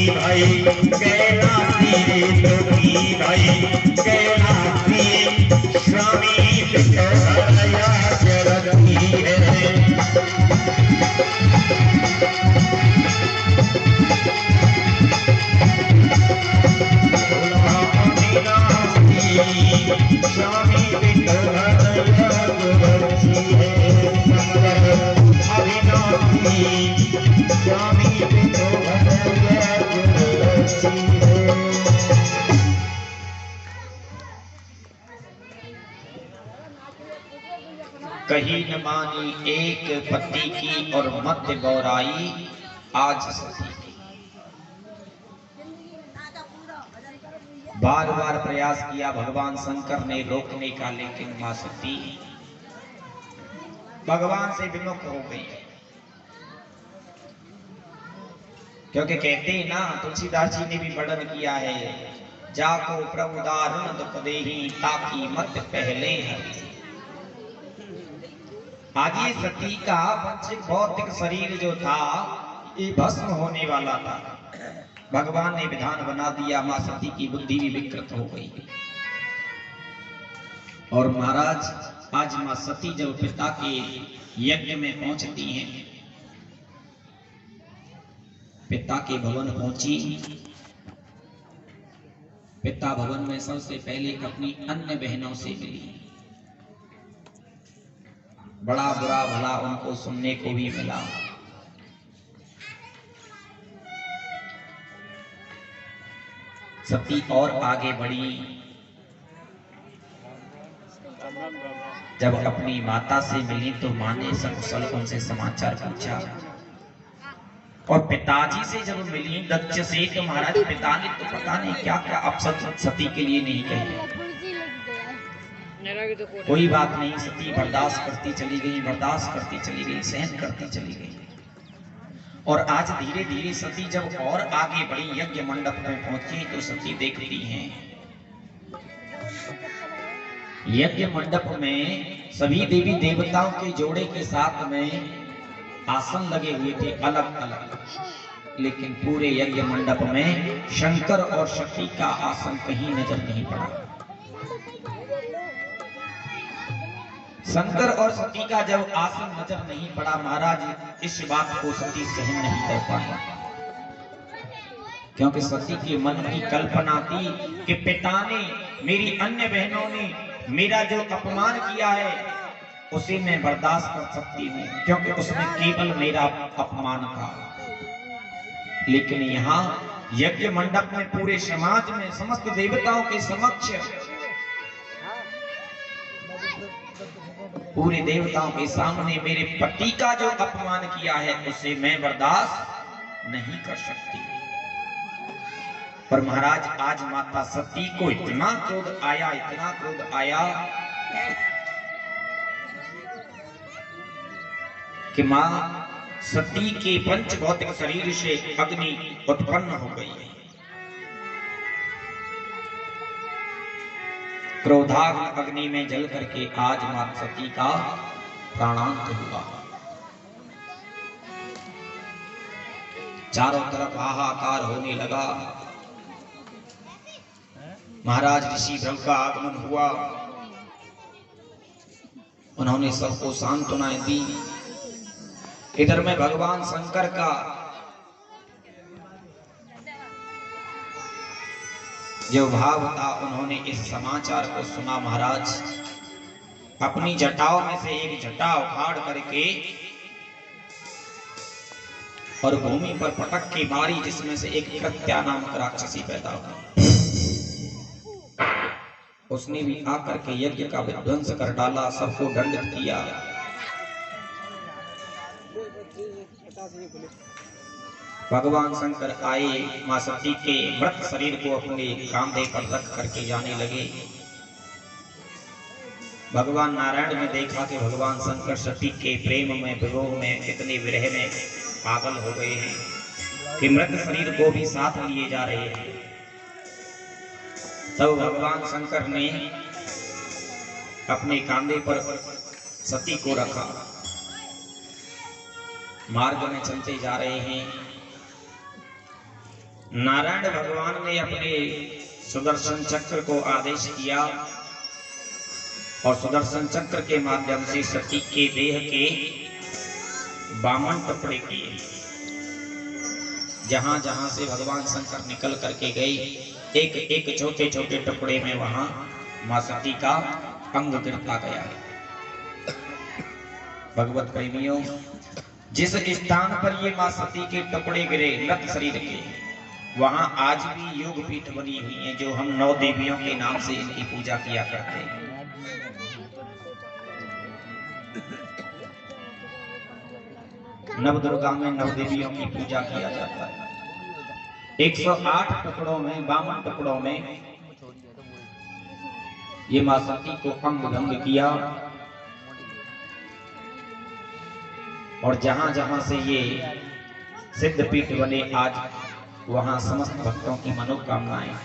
भाई कैलासी रे दुखी भाई कैलासी स्वामी विठोबा जगती है स्वामी विठोबा जगती है अविनाशी स्वामी विठोबा कही न मानी एक पति की और मध्य गौराई आज सती की। बार बार प्रयास किया भगवान शंकर ने रोकने का, लेकिन मां सती भगवान से विमुख हो गई। क्योंकि कहते हैं ना, तुलसीदास जी ने भी वर्णन किया है, जाको प्रमुदारण दुपदेही ताकि मत पहले है। आज ये सती का पंचिक भौतिक शरीर जो था ये भस्म होने वाला था। भगवान ने विधान बना दिया, मां सती की बुद्धि भी विकृत हो गई। और महाराज आज मां सती जब पिता के यज्ञ में पहुंचती हैं, पिता के भवन पहुंची, पिता भवन में सबसे पहले अपनी अन्य बहनों से मिली। बड़ा बुरा भला उनको सुनने को भी मिला। सती और आगे बढ़ी। जब अपनी माता से मिली तो मां ने सकुशल उनसे समाचार पूछा, और पिताजी से जब मिली दक्ष से तो महाराज पिता ने तो पता नहीं क्या क्या अपशब्द सती के लिए नहीं कहे। कोई बात नहीं, सती बर्दाश्त करती चली गई, बर्दाश्त करती चली गई, सहन करती चली गई। और आज धीरे धीरे सती जब और आगे बढ़ी, यज्ञ मंडप में पहुंची तो सती देखती हैं यज्ञ मंडप में सभी देवी देवताओं के जोड़े के साथ में आसन लगे हुए थे अलग अलग, लेकिन पूरे यज्ञ मंडप में शंकर और सती का आसन कहीं नजर नहीं पड़ा। शंकर और सती का जब आसन नजर नहीं पड़ा, महाराज इस बात को सती सहन नहीं कर पाई। क्योंकि सती के मन की कल्पना थी कि पिता ने, मेरी अन्य बहनों ने मेरा जो अपमान किया है उसे मैं बर्दाश्त कर सकती हूँ, क्योंकि उसमें केवल मेरा अपमान था। लेकिन यहाँ यज्ञ मंडप में पूरे समाज में समस्त देवताओं के समक्ष, पूरे देवताओं के सामने मेरे पति का जो अपमान किया है उसे मैं बर्दाश्त नहीं कर सकती। पर महाराज आज माता सती को इतना क्रोध आया, इतना क्रोध आया कि मां सती के पंच भौतिक शरीर से अग्नि उत्पन्न हो गई। क्रोधाग्नि अग्नि में जल करके आज मां सती का प्राणांत हुआ। चारों तरफ हाहाकार होने लगा। महाराज ऋषि भृगु का आगमन हुआ, उन्होंने सबको सांत्वनाएं दी। इधर में भगवान शंकर का जो भाव था, उन्होंने इस समाचार को सुना। महाराज अपनी जटाओं में से एक जटा उखाड़ करके और भूमि पर पटक के मारी, जिसमें से एक कृत्या नामक राक्षसी पैदा हुई। उसने भी आकर के यज्ञ का विध्वंस कर डाला, सबको दंडित किया। भगवान शंकर आए, मां सती के मृत शरीर को अपने कांधे पर रख करके जाने लगे। भगवान नारायण ने देखा कि भगवान शंकर सती के प्रेम में, विरोह में, इतने विरह में पागल हो गए हैं कि मृत शरीर को भी साथ लिए जा रहे हैं। तब भगवान शंकर ने अपने कांधे पर सती को रखा मार्ग में चलते जा रहे हैं। नारायण भगवान ने अपने सुदर्शन चक्र को आदेश किया और सुदर्शन चक्र के माध्यम से सती के देह के 52 टुकड़े किए। जहां जहां से भगवान शंकर निकल करके गए, एक एक छोटे छोटे टुकड़े में वहां मां सती का अंग गिरता गया। भगवत प्रेमियों, जिस स्थान पर ये मां सती के टुकड़े गिरे मृत शरीर के, वहां आज भी योग पीठ बनी हुई है, जो हम 9 देवियों के नाम से इनकी पूजा किया करते हैं। नवदुर्गा में 9 देवियों की पूजा किया जाता है। 108 टुकड़ों में 52 टुकड़ों में ये मां सती को अंग भंग किया और जहां जहां से ये सिद्ध पीठ बने, आज वहां समस्त भक्तों की मनोकामनाएं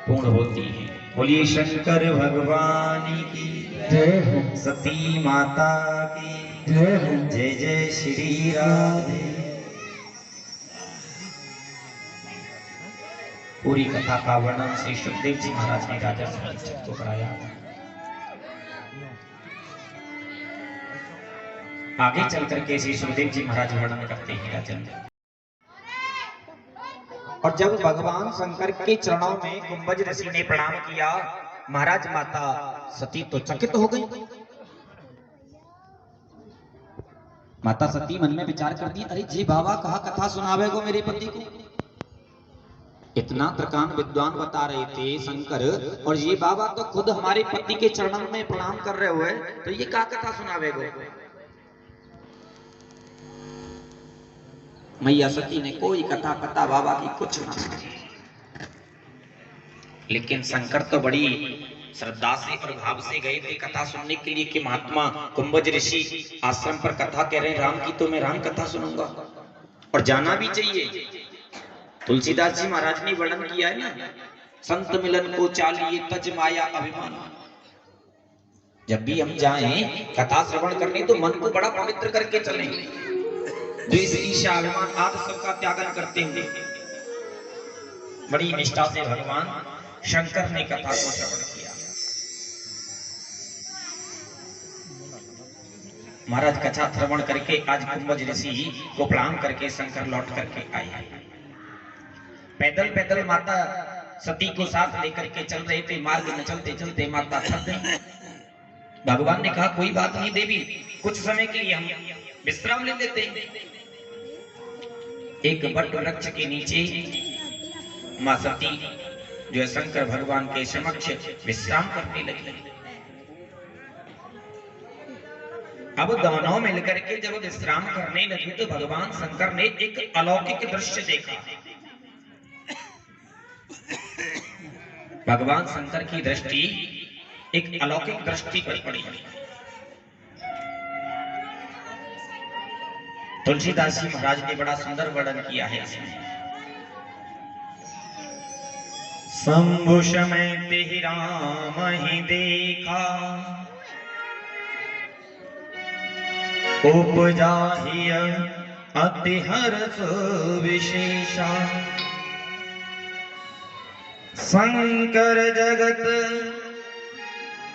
पूर्ण होती हैं। बोलिए शंकर भगवान की जय, सती माता की जय, जय जय श्री राधे। पूरी कथा का वर्णन श्री सुखदेव जी महाराज ने राजा परीक्षित को कराया। आगे चल करके श्री सुखदेव जी महाराज वर्णन करते हैं राजन। और जब भगवान शंकर के चरणों में कुंभज ऋषि ने प्रणाम किया, महाराज माता सती तो चकित हो गई। माता सती मन में विचार करती, अरे जी बाबा कहा कथा सुनावे को मेरे पति को। इतना प्रकांड विद्वान बता रहे थे शंकर, और ये बाबा तो खुद हमारे पति के चरणों में प्रणाम कर रहे हुए, तो ये क्या कथा सुनावे को। मैया सती ने कोई कथा पता बाबा की कुछ ना सुनी, लेकिन शंकर तो बड़ी श्रद्धा से और भाव से गए थे कथा सुनने के लिए कि महात्मा कुंभज ऋषि आश्रम पर कथा कह रहे हैं राम की, तो मैं राम कथा सुनूंगा और जाना भी चाहिए। तुलसीदास जी महाराज ने वर्णन किया है ना, संत मिलन को चालिए तज माया अभिमान। जब भी हम जाएं कथा श्रवण करने तो मन को बड़ा पवित्र करके चलें, द्वेष ईर्ष्या अभिमान आदि सबका त्यागन करते हुए बड़ी निष्ठा से भगवान शंकर ने कथा को श्रवण किया। महाराज कथा श्रवण करके आज कुंभज ऋषि को प्रणाम करके शंकर लौट करके आए। पैदल पैदल माता सती को साथ लेकर के चल रहे थे। मार्ग में चलते चलते माता थक गई। भगवान ने कहा कोई बात नहीं देवी, कुछ समय के लिए हम विश्राम ले लेते हैं। एक वट वृक्ष के नीचे मां सती जो है शंकर भगवान के समक्ष विश्राम करने लगी। अब दोनों मिलकर के जब विश्राम करने लगे तो भगवान शंकर ने एक अलौकिक दृश्य देखा। भगवान शंकर की दृष्टि एक अलौकिक दृष्टि पर पड़ी। तुलसीदास जी महाराज ने बड़ा सुंदर वर्णन किया है इसमें। शंभु समय ते राम ही देखा, उपजाहि अति हर्ष विशेषा। शंकर जगत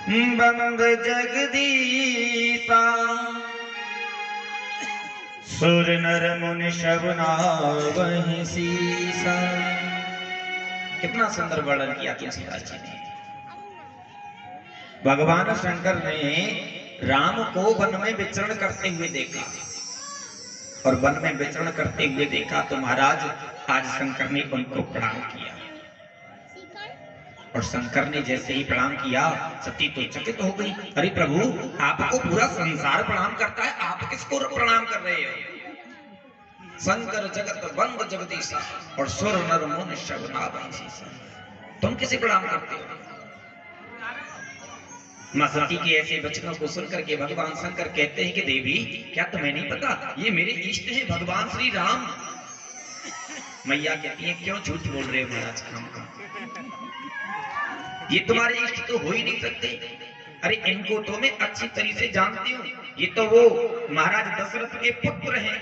बंद जगदीशा, सुर नर मुनि सब नावहि सीसा। कितना सुंदर वर्णन किया तुलसीदास जी ने। भगवान शंकर ने राम को वन में विचरण करते हुए देखा, और वन में विचरण करते हुए देखा तो महाराज आज शंकर ने उनको प्रणाम किया। और शंकर ने जैसे ही प्रणाम किया सती तो चकित हो गई। अरे प्रभु, आपको पूरा संसार प्रणाम करता है, आप किसको प्रणाम कर रहे हो? शंकर जगत बंद जगदीशा और सुर नर मुनि सब नावहि सीसा। तुम किसे प्रणाम करते हो? मां सती के ऐसे वचनों को सुनकर के भगवान शंकर कहते हैं कि देवी, क्या तुम्हें नहीं पता ये मेरे इष्ट हैं भगवान श्री राम। मैया कहती है क्यों झूठ बोल रहे हो महाराज, ये तुम्हारे इष्ट तो हो ही नहीं सकते। अरे इनको तो मैं अच्छी तरह से जानती हूँ, ये तो वो महाराज दशरथ के पुत्र हैं।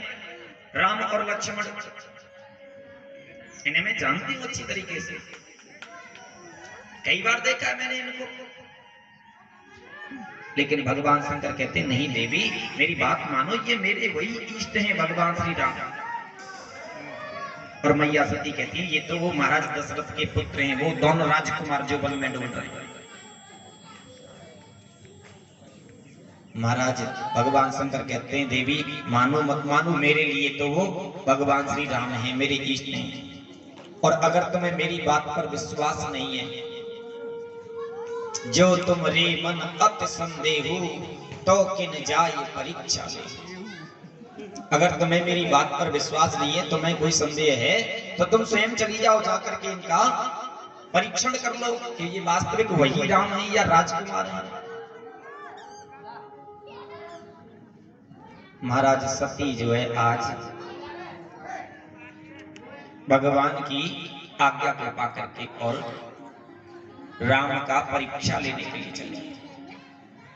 राम और लक्ष्मण, इन्हें मैं जानती हूं अच्छी तरीके से, कई बार देखा है मैंने इनको। लेकिन भगवान शंकर कहते नहीं देवी मेरी बात मानो, ये मेरे वही इष्ट हैं भगवान श्री राम। और मैया सती कहती है ये तो वो महाराज दशरथ के पुत्र हैं, वो दोनों राजकुमार जो वन में डूब रहे हैं। महाराज भगवान शंकर कहते हैं देवी मानो मत मानो, मेरे लिए तो वो भगवान श्री राम हैं, मेरे इष्ट हैं। और अगर तुम्हें मेरी बात पर विश्वास नहीं है, जो तुम रे मन अति संदेह तो किन जाय परीक्षा ले। अगर तुम्हें मेरी बात पर विश्वास नहीं है, तुम्हें कोई संदेह है, तो तुम स्वयं चली जाओ, जाकर के इनका परीक्षण कर लो कि ये वास्तविक वही राम है या राजकुमार है। महाराज सती जो है आज भगवान की आज्ञा कृपा करके और राम का परीक्षा लेने के लिए चली,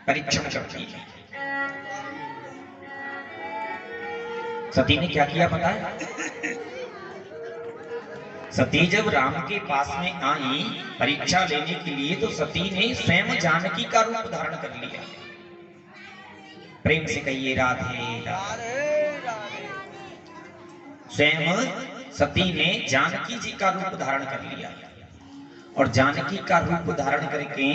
परीक्षण करती है। सती ने क्या किया पता है? सती जब राम के पास में आई परीक्षा लेने के लिए, तो सती ने स्वयं जानकी का रूप धारण कर लिया। प्रेम से कहिए राधे राधे। स्वयं सती ने जानकी जी का रूप धारण कर लिया, और जानकी का रूप धारण करके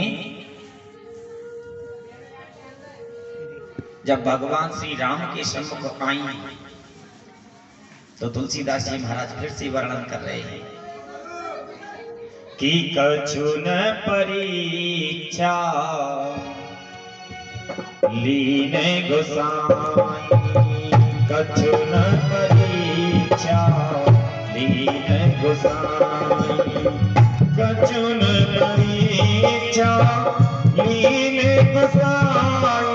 जब भगवान श्री राम के सम्मुख आई, तो तुलसीदास जी महाराज फिर से वर्णन कर रहे हैं कि कछु न परीक्षा लीन गोसाई, कछु न परीक्षा लीन गोसाई, कछु न परीक्षा लीन गोसाई,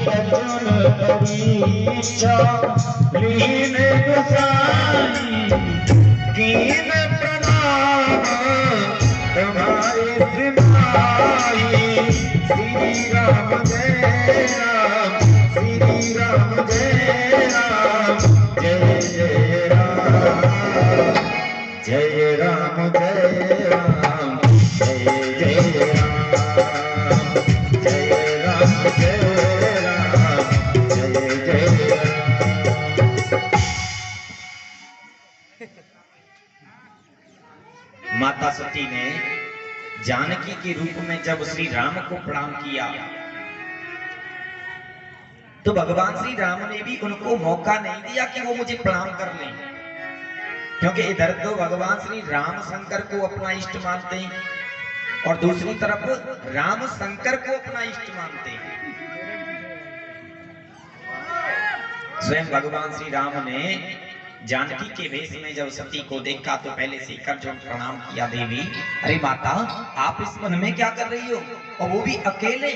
कछु न परीक्षा लीन गोसाई, कीन प्रणाम तुम्हारे सिपाही, श्री राम जय राम, श्री राम जय राम, जय जय राम, जय राम जय राम, जय जय राम, जय राम जय राम, जय जय राम। माता सती ने जानकी के रूप में जब श्री राम को प्रणाम किया, तो भगवान श्री राम ने भी उनको मौका नहीं दिया कि वो मुझे प्रणाम कर लें, क्योंकि इधर तो भगवान श्री राम शंकर को अपना इष्ट मानते हैं और दूसरी तरफ राम शंकर को अपना इष्ट मानते हैं। स्वयं भगवान श्री राम ने जानकी के भेष में जब सती को देखा, तो पहले से कर जो प्रणाम किया, देवी अरे माता आप इस वन में क्या कर रही हो, और वो भी अकेले,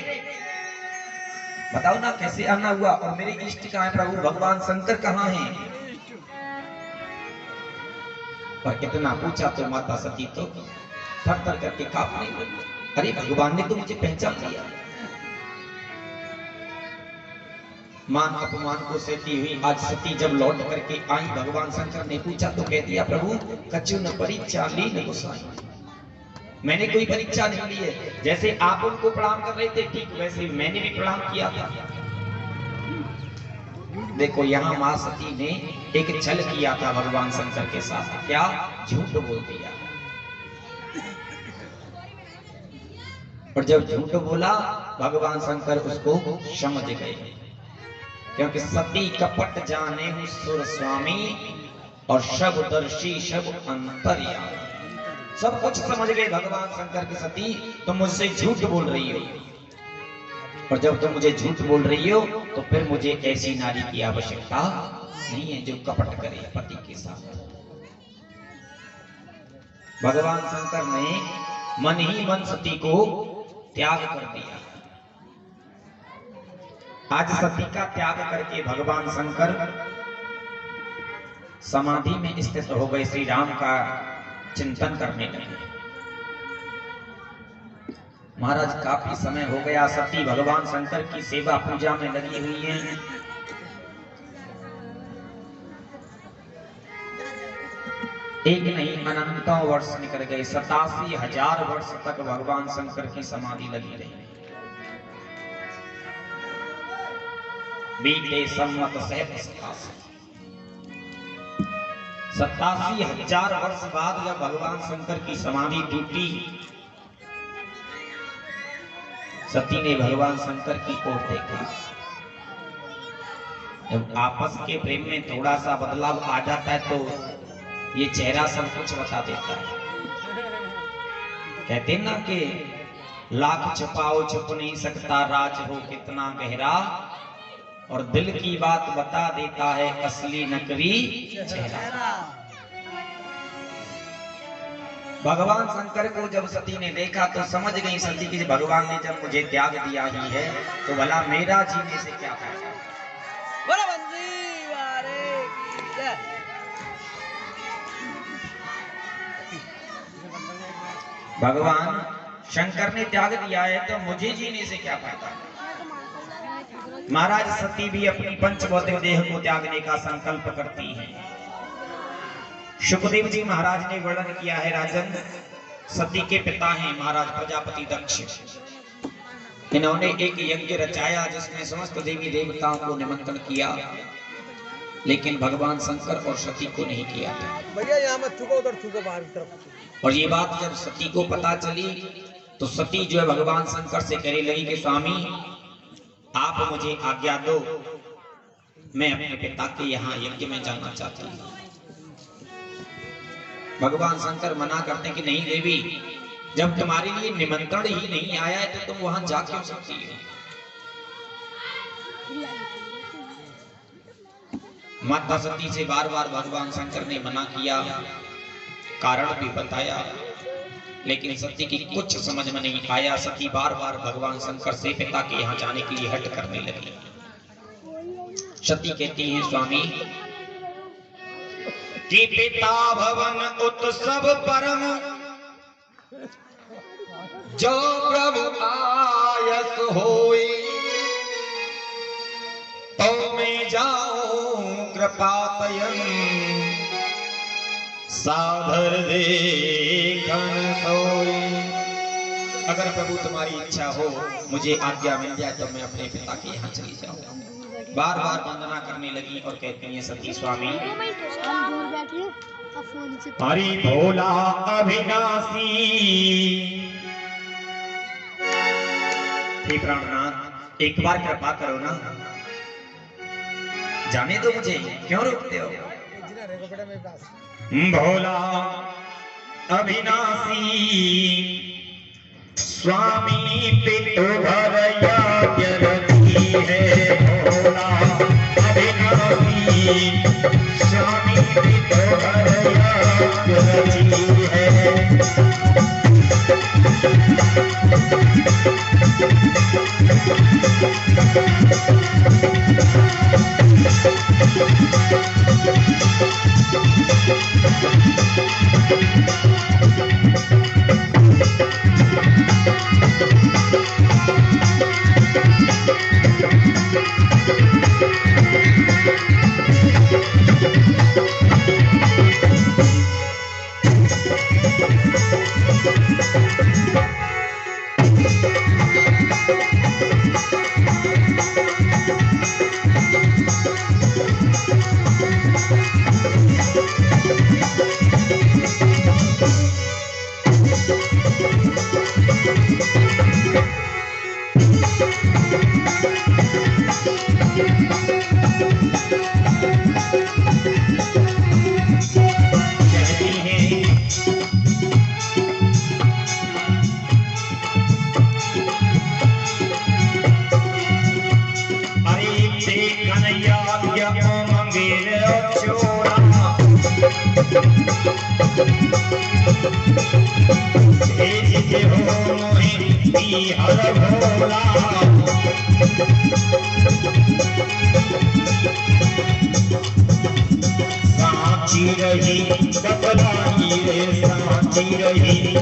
बताओ ना कैसे आना हुआ, और मेरे इष्ट कहाँ है प्रभु, भगवान शंकर कहाँ हैं? और इतना पूछा तो माता सती तो थर थर करके कांपने लगी। अरे भगवान ने तो मुझे पहचान लिया। मान अपमान को सहती हुई आज सती जब लौट करके आई, भगवान शंकर ने पूछा तो कह दिया प्रभु कछु न परीक्षा लीन गोसाई, मैंने कोई परीक्षा नहीं ली है। जैसे आप उनको प्रणाम कर रहे थे ठीक वैसे मैंने भी प्रणाम किया था। देखो यहाँ मां सती ने एक छल किया था भगवान शंकर के साथ, क्या झूठ बोल दिया, और जब झूठ बोला भगवान शंकर उसको समझ गए, क्योंकि सती कपट जाने सुर स्वामी और शब दर्शी शब अंतर्यामी, सब कुछ समझ गए भगवान शंकर की सती तुम मुझसे झूठ बोल रही हो, और जब तुम मुझे झूठ बोल रही हो तो फिर मुझे ऐसी नारी की आवश्यकता नहीं है जो कपट करे पति के साथ। भगवान शंकर ने मन ही मन सती को त्याग कर दिया। आज सती का त्याग करके भगवान शंकर समाधि में स्थित हो गए, श्री राम का चिंतन करने लगे। महाराज काफी समय हो गया, सती भगवान शंकर की सेवा पूजा में लगी हुई है। एक नहीं अनंतों वर्ष निकल गए, 87,000 वर्ष तक भगवान शंकर की समाधि लगी रही। बीते सम्मत 87,000 वर्ष बाद जब भगवान शंकर की समाधि टूटी, सती ने भगवान शंकर की ओर देखा। जब आपस के प्रेम में थोड़ा सा बदलाव आ जाता है तो ये चेहरा सब कुछ बता देता है। कहते ना कि लाख छुपाओ छुप नहीं सकता राज हो कितना गहरा, और दिल की बात बता देता है असली नकली चेहरा। भगवान शंकर को जब सती ने देखा तो समझ गई सती कि भगवान ने जब मुझे त्याग दिया ही है तो भला मेरा जीने से क्या फायदा। भगवान शंकर ने त्याग दिया है तो मुझे जीने से क्या फायदा। महाराज सती भी अपनी पंचभौतिक देह को त्यागने का संकल्प करती हैं। सुखदेव जी महाराज ने वर्णन किया है, राजन सती के पिता हैं महाराज प्रजापति दक्ष। इन्होंने एक यज्ञ रचाया जिसमें समस्त देवी देवताओं को निमंत्रण किया, लेकिन भगवान शंकर और सती को नहीं किया था। भैया यहाँ मत थूको, उधर थूको बाहर की तरफ। और ये बात जब सती को पता चली तो सती जो है भगवान शंकर से कहने लगी कि स्वामी आप मुझे आज्ञा दो, मैं अपने पिता के यहाँ यज्ञ में जाना चाहती हूँ। भगवान शंकर मना करते कि नहीं देवी, जब तुम्हारे लिए निमंत्रण ही नहीं आया है तो तुम वहां जा क्यों सकती हो। माता सती से बार बार भगवान शंकर ने मना किया, कारण भी बताया, लेकिन सती की कुछ समझ में नहीं आया। सती बार बार भगवान शंकर से पिता के यहाँ जाने के लिए हट करने लगी। सती कहती है स्वामी कि पिता भवन उत्सव परम जो प्रभु आयस होई, तो मैं जाऊं कृपातयन साधर देखन सोई। अगर प्रभु तुम्हारी इच्छा हो, मुझे आज्ञा मिल जाए तो मैं अपने पिता के यहाँ चली जाऊं। बार बार वंदना करने लगी और कहती है सती स्वामी हरि भोला अविनाशी, हे प्राणनाथ एक बार कृपा करो ना, जाने दो मुझे, क्यों रोकते हो। भोला अविनाशी स्वामी पितु घर यज्ञ रची है। भोला अविनाशी स्वामी पितु घर यज्ञ रची है। साची रही बतलाई रे, साची रही